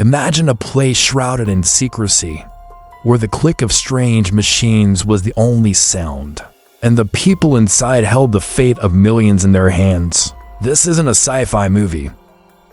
Imagine a place shrouded in secrecy, where the click of strange machines was the only sound, and the people inside held the fate of millions in their hands. This isn't a sci-fi movie.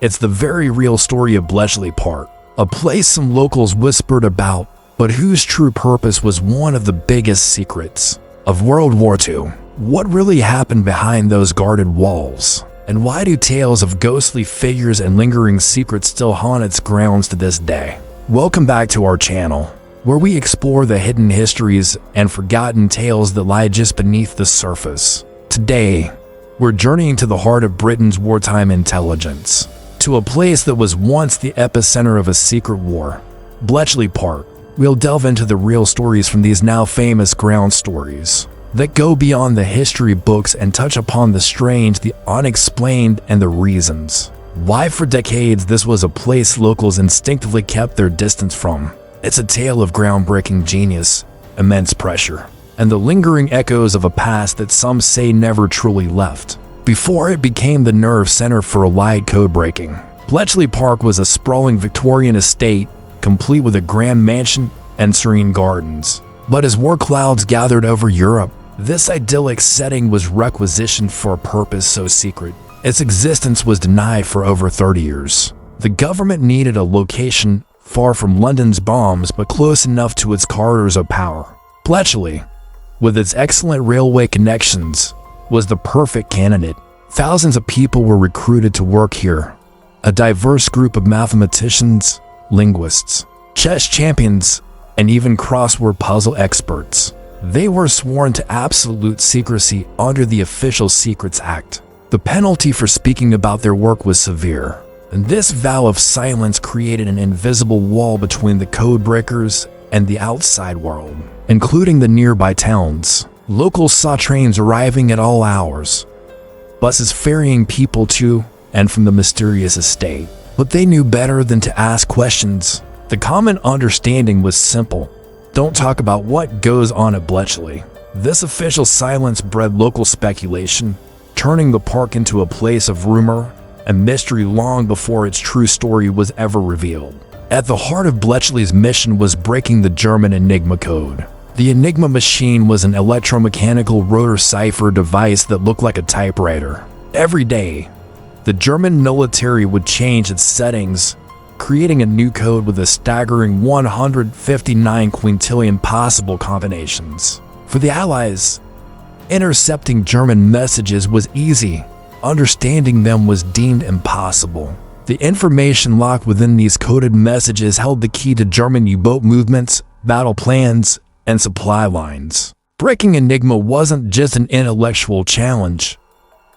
It's the very real story of Bletchley Park, a place some locals whispered about, but whose true purpose was one of the biggest secrets of World War II. What really happened behind those guarded walls? And why do tales of ghostly figures and lingering secrets still haunt its grounds to this day? Welcome back to our channel, where we explore the hidden histories and forgotten tales that lie just beneath the surface. Today, we're journeying to the heart of Britain's wartime intelligence, to a place that was once the epicenter of a secret war, Bletchley Park. We'll delve into the real stories from these now famous ground stories that go beyond the history books and touch upon the strange, the unexplained, and the reasons why for decades this was a place locals instinctively kept their distance from. It's a tale of groundbreaking genius, immense pressure, and the lingering echoes of a past that some say never truly left. Before it became the nerve center for Allied code breaking, Bletchley Park was a sprawling Victorian estate, complete with a grand mansion and serene gardens. But as war clouds gathered over Europe, this idyllic setting was requisitioned for a purpose so secret, its existence was denied for over 30 years. The government needed a location far from London's bombs but close enough to its corridors of power. Bletchley, with its excellent railway connections, was the perfect candidate. Thousands of people were recruited to work here, a diverse group of mathematicians, linguists, chess champions, and even crossword puzzle experts. They were sworn to absolute secrecy under the Official Secrets Act. The penalty for speaking about their work was severe, and this vow of silence created an invisible wall between the code breakers and the outside world, including the nearby towns. Locals saw trains arriving at all hours, buses ferrying people to and from the mysterious estate, but they knew better than to ask questions. The common understanding was simple: don't talk about what goes on at Bletchley. This official silence bred local speculation, turning the park into a place of rumor and mystery long before its true story was ever revealed. At the heart of Bletchley's mission was breaking the German Enigma code. The Enigma machine was an electromechanical rotor cipher device that looked like a typewriter. Every day, the German military would change its settings, creating a new code with a staggering 159 quintillion possible combinations. For the Allies, intercepting German messages was easy. Understanding them was deemed impossible. The information locked within these coded messages held the key to German U-boat movements, battle plans, and supply lines. Breaking Enigma wasn't just an intellectual challenge.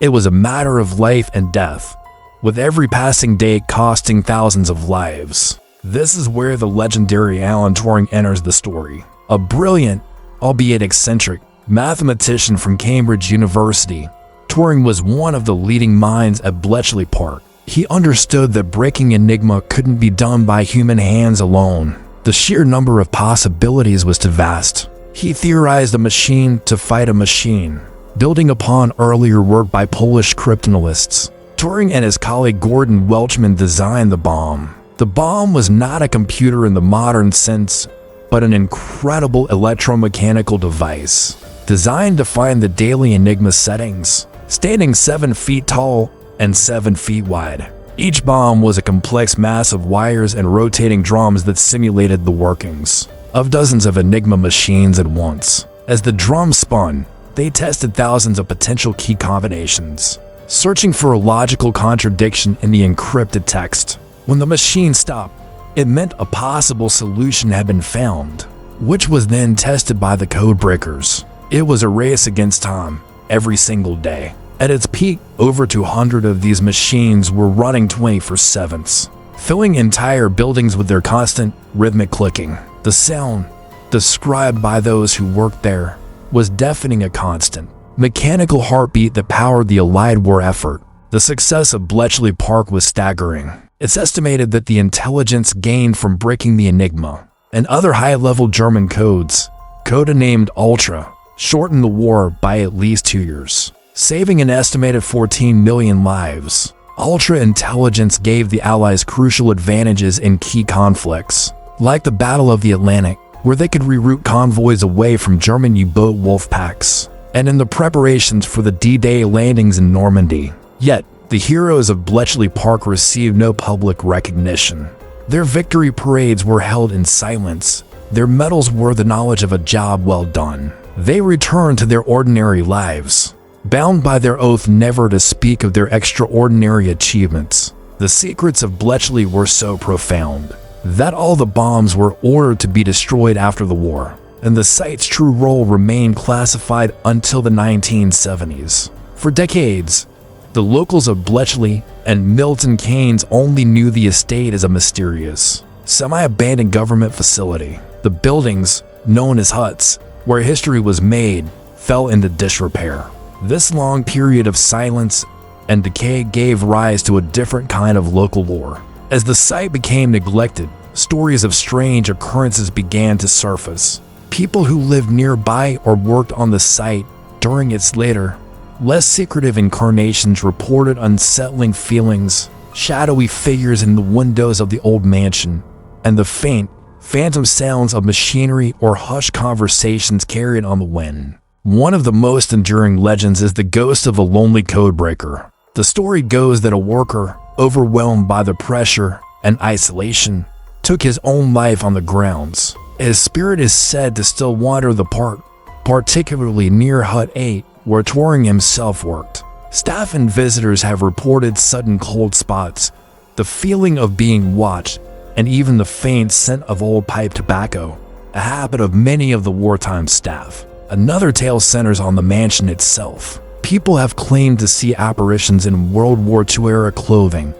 It was a matter of life and death, with every passing day costing thousands of lives. This is where the legendary Alan Turing enters the story. A brilliant, albeit eccentric, mathematician from Cambridge University, Turing was one of the leading minds at Bletchley Park. He understood that breaking Enigma couldn't be done by human hands alone. The sheer number of possibilities was too vast. He theorized a machine to fight a machine, building upon earlier work by Polish cryptanalysts. Turing and his colleague Gordon Welchman designed the bomb. The bomb was not a computer in the modern sense, but an incredible electromechanical device, designed to find the daily Enigma settings. Standing 7 feet tall and 7 feet wide, each bomb was a complex mass of wires and rotating drums that simulated the workings of dozens of Enigma machines at once. As the drums spun, they tested thousands of potential key combinations, searching for a logical contradiction in the encrypted text. When the machine stopped, it meant a possible solution had been found, which was then tested by the code breakers. It was a race against time, every single day. At its peak, over 200 of these machines were running 24/7, filling entire buildings with their constant, rhythmic clicking. The sound, described by those who worked there, was deafening, a constant, mechanical heartbeat that powered the Allied war effort. The success of Bletchley Park was staggering. It's estimated that the intelligence gained from breaking the Enigma and other high-level German codes, codenamed Ultra, shortened the war by at least 2 years, saving an estimated 14 million lives. Ultra intelligence gave the Allies crucial advantages in key conflicts, like the Battle of the Atlantic, where they could reroute convoys away from German U-boat wolf packs, and in the preparations for the D-Day landings in Normandy. Yet, the heroes of Bletchley Park received no public recognition. Their victory parades were held in silence. Their medals were the knowledge of a job well done. They returned to their ordinary lives, bound by their oath never to speak of their extraordinary achievements. The secrets of Bletchley were so profound that all the bombs were ordered to be destroyed after the war, and the site's true role remained classified until the 1970s. For decades, the locals of Bletchley and Milton Keynes only knew the estate as a mysterious, semi-abandoned government facility. The buildings, known as huts, where history was made, fell into disrepair. This long period of silence and decay gave rise to a different kind of local lore. As the site became neglected, stories of strange occurrences began to surface. People who lived nearby or worked on the site during its later, less secretive incarnations reported unsettling feelings, shadowy figures in the windows of the old mansion, and the faint, phantom sounds of machinery or hushed conversations carried on the wind. One of the most enduring legends is the ghost of a lonely codebreaker. The story goes that a worker, overwhelmed by the pressure and isolation, took his own life on the grounds. His spirit is said to still wander the park, particularly near Hut 8, where Turing himself worked. Staff and visitors have reported sudden cold spots, the feeling of being watched, and even the faint scent of old pipe tobacco, a habit of many of the wartime staff. Another tale centers on the mansion itself. People have claimed to see apparitions in World War II-era clothing,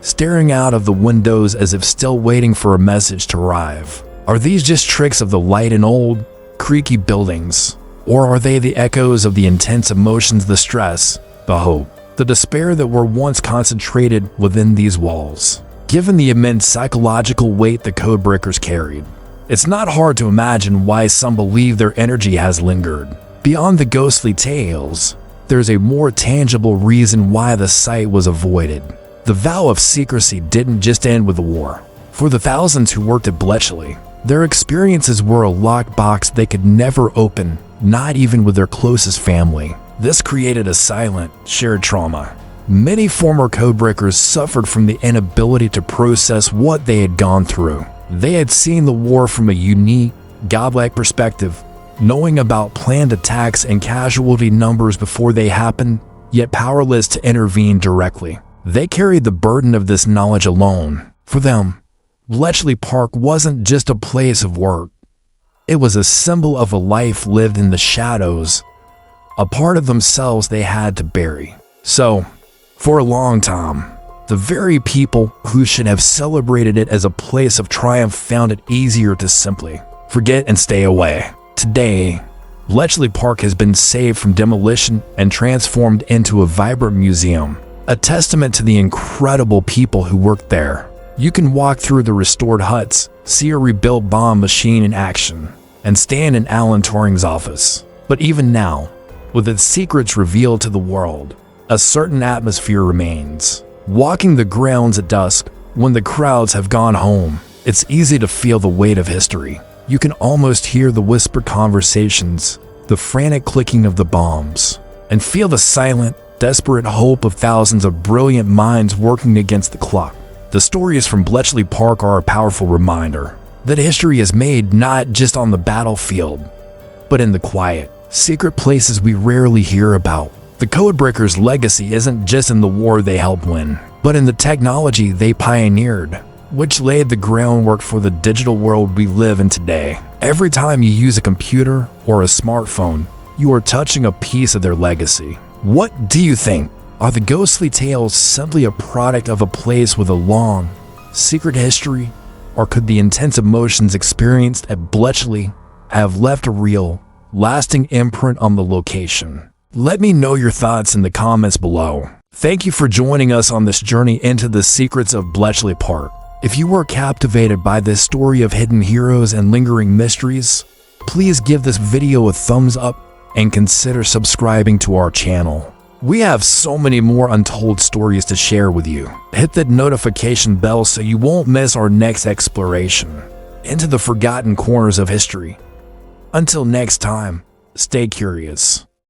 staring out of the windows as if still waiting for a message to arrive. Are these just tricks of the light in old, creaky buildings? Or are they the echoes of the intense emotions, the stress, the hope, the despair that were once concentrated within these walls? Given the immense psychological weight the codebreakers carried, it's not hard to imagine why some believe their energy has lingered. Beyond the ghostly tales, there's a more tangible reason why the site was avoided. The vow of secrecy didn't just end with the war. For the thousands who worked at Bletchley, their experiences were a locked box they could never open, not even with their closest family. This created a silent, shared trauma. Many former codebreakers suffered from the inability to process what they had gone through. They had seen the war from a unique, godlike perspective, knowing about planned attacks and casualty numbers before they happened, yet powerless to intervene directly. They carried the burden of this knowledge alone. For them, Bletchley Park wasn't just a place of work. It was a symbol of a life lived in the shadows, a part of themselves they had to bury. So, for a long time, the very people who should have celebrated it as a place of triumph found it easier to simply forget and stay away. Today, Bletchley Park has been saved from demolition and transformed into a vibrant museum, a testament to the incredible people who worked there. You can walk through the restored huts, see a rebuilt bomb machine in action, and stand in Alan Turing's office. But even now, with its secrets revealed to the world, a certain atmosphere remains. Walking the grounds at dusk, when the crowds have gone home, it's easy to feel the weight of history. You can almost hear the whispered conversations, the frantic clicking of the bombs, and feel the silent, desperate hope of thousands of brilliant minds working against the clock. The stories from Bletchley Park are a powerful reminder that history is made not just on the battlefield, but in the quiet, secret places we rarely hear about. The Codebreakers' legacy isn't just in the war they helped win, but in the technology they pioneered, which laid the groundwork for the digital world we live in today. Every time you use a computer or a smartphone, you are touching a piece of their legacy. What do you think? Are the ghostly tales simply a product of a place with a long, secret history, or could the intense emotions experienced at Bletchley have left a real, lasting imprint on the location? Let me know your thoughts in the comments below. Thank you for joining us on this journey into the secrets of Bletchley Park. If you were captivated by this story of hidden heroes and lingering mysteries, please give this video a thumbs up and consider subscribing to our channel. We have so many more untold stories to share with you. Hit that notification bell so you won't miss our next exploration into the forgotten corners of history. Until next time, stay curious.